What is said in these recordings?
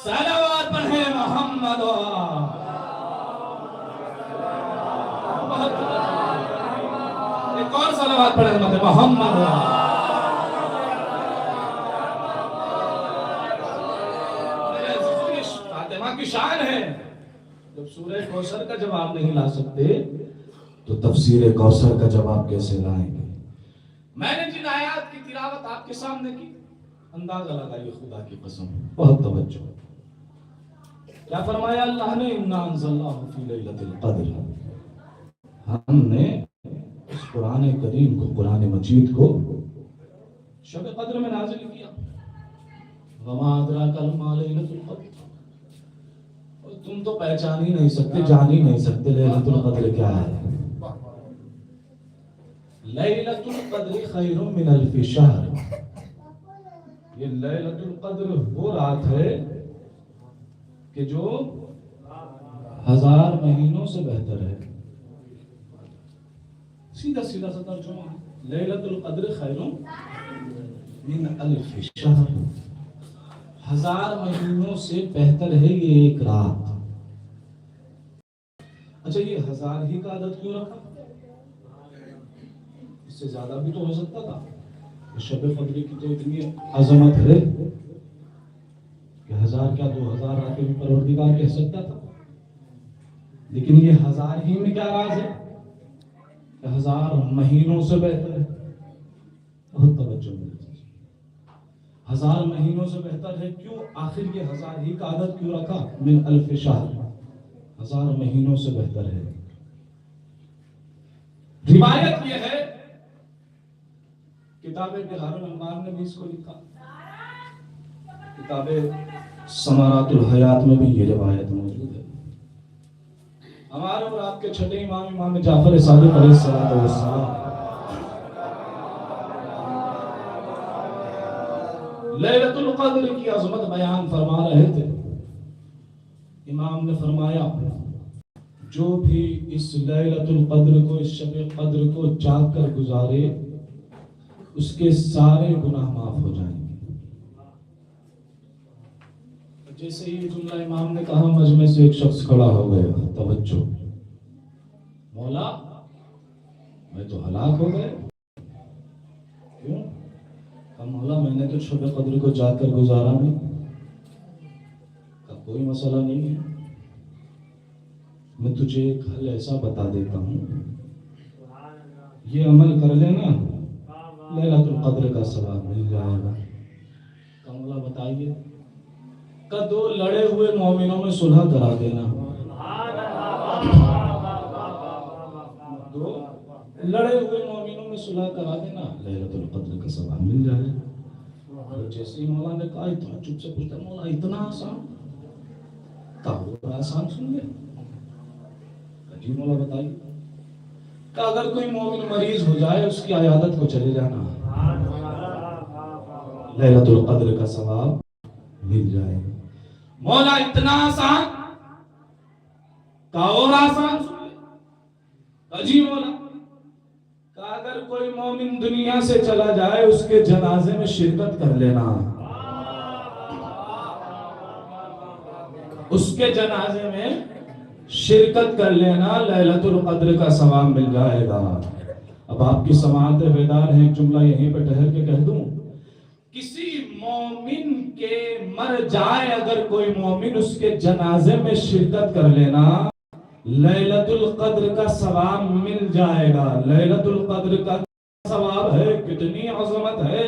صلوات پڑھیں محمد ایک اور صلوات پڑھیں محمد فاطمہ کی شان ہے. جب سورہ کوثر کا جواب نہیں لا سکتے تو تفسیر کوثر کا جواب کیسے لائیں گے؟ میں نے جن آیات کی تلاوت آپ کے سامنے کی اندازہ لگائیے خدا کی قسم بہت توجہ. کیا فرمایا اللہ نے؟ اِنَّا أَنزَلْنَاهُ فِي لَيْلَةِ الْقَدْرِ. ہم نے اس قرآن کریم کو، قرآن مجید کو شب قدر میں نازل کیا. وَمَا أَدْرَاكَ مَا لَيْلَةُ الْقَدْرِ. تم تو پہچان ہی نہیں سکتے، جان ہی نہیں سکتے لیلۃ القدر کیا ہے. لیلۃ القدر خیر من الف شہر. یہ لیلۃ القدر وہ رات ہے کہ جو 1000 مہینوں سے بہتر ہے. سیدھا سیدھا سا ترجمہ ہے. لیلۃ القدر خیر من الف شہر. 1000 مہینوں سے بہتر ہے یہ ایک رات. اچھا یہ 1000 ہی کا عدد کیوں رکھا؟ اس سے زیادہ بھی تو ہو سکتا تھا. شب قدر کی تو اتنی عظمت ہے کہ 1000 کیا 2000 راتیں بھی پروردگار کہہ سکتا تھا. لیکن یہ 1000 ہی میں کیا راز ہے کہ 1000 مہینوں سے بہتر ہے. بہت توجہ ملے. 1000 مہینوں سے بہتر ہے. کیوں؟ آخر یہ 1000 ہی کا عدد کیوں رکھا؟ من الف شہر. 1000 مہینوں سے بہتر ہے. روایت یہ ہے، کتاب بہار الانوار نے بھی اس کو لکھا، کتاب ثمرات الحیات میں بھی یہ روایت موجود ہے. ہمارے اور آپ کے چھٹے امام جعفر صادق علیہ السلام لیلۃ القدر کی عظمت بیان فرما رہے تھے. امام نے فرمایا جو بھی اس لیلۃ القدر کو، اس شب قدر کو جاگ کر گزارے اس کے سارے گناہ معاف ہو جائیں گے. جیسے یہ جملہ امام نے کہا مجمع سے ایک شخص کھڑا ہو گیا. توجہ، مولا میں تو ہلاک ہو گئے. کیوں؟ کہا مولا میں نے تو شب قدر کو جاگ کر گزارا نہیں. کہا کوئی مسئلہ نہیں ہے، میں تجھے ایک حل ایسا بتا دیتا ہوں، یہ عمل کر لینا لیلۃ القدر کا ثواب مل جائے گا. کہا مولا بتائیے. کہ 2 لڑے ہوئے مومنوں میں صلح کرا دینا. 2 لڑے ہوئے مومنوں میں صلح کرا دینا، لیلۃ القدر کا ثواب مل جائے گا. جیسے ہی مولا نے کہا اتنا چپ سے پوچھتا مولا اتنا آسان؟ کہا وہ آسان سن لے. جی مولا بتائیے. کہ اگر کوئی مومن مریض ہو جائے اس کی عیادت کو چلے جانا، لیلۃ القدر کا ثواب مل جائے گا. مولا اتنا آسان؟ کہ اور آسان سن لے. جی مولا. کہ اگر کوئی مومن دنیا سے چلا جائے اس کے جنازے میں شرکت کر لینا، اس کے جنازے میں شرکت کر لینا، لیلۃ القدر کا ثواب مل جائے گا. اب آپ کی سماعت بیدار ہے، ایک جملہ یہیں پہ ٹھہر کے کہہ دوں. کسی مومن کے مر جائے اگر کوئی مومن اس کے جنازے میں شرکت کر لینا، لیلۃ القدر کا ثواب مل جائے گا. لیلۃ القدر کا ثواب ہے، کتنی عظمت ہے.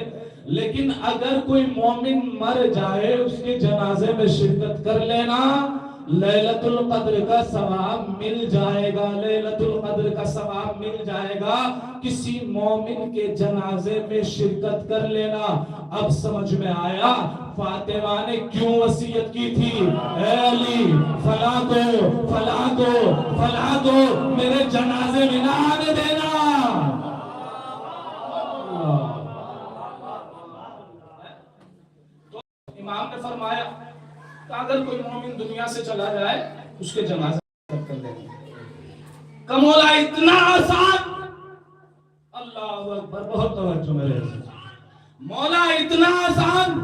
لیکن اگر کوئی مومن مر جائے اس کے جنازے میں شرکت کر لینا، لیلۃ القدر کا ثواب مل جائے گا. لیلۃ القدر کا ثواب مل جائے گا کسی مومن کے جنازے میں شرکت کر لینا. اب سمجھ میں آیا فاطمہ نے کیوں وصیت کی تھی، اے علی فلاں کو میرے جنازے میں نہ آنے دینا. تو امام نے فرمایا کہ اگر کوئی مومن دنیا سے چلا جائے اس کے جنازے کر دینا. کہ مولا اتنا آسان؟ اللہ اکبر، بہت توجہ میرے. مولا اتنا آسان؟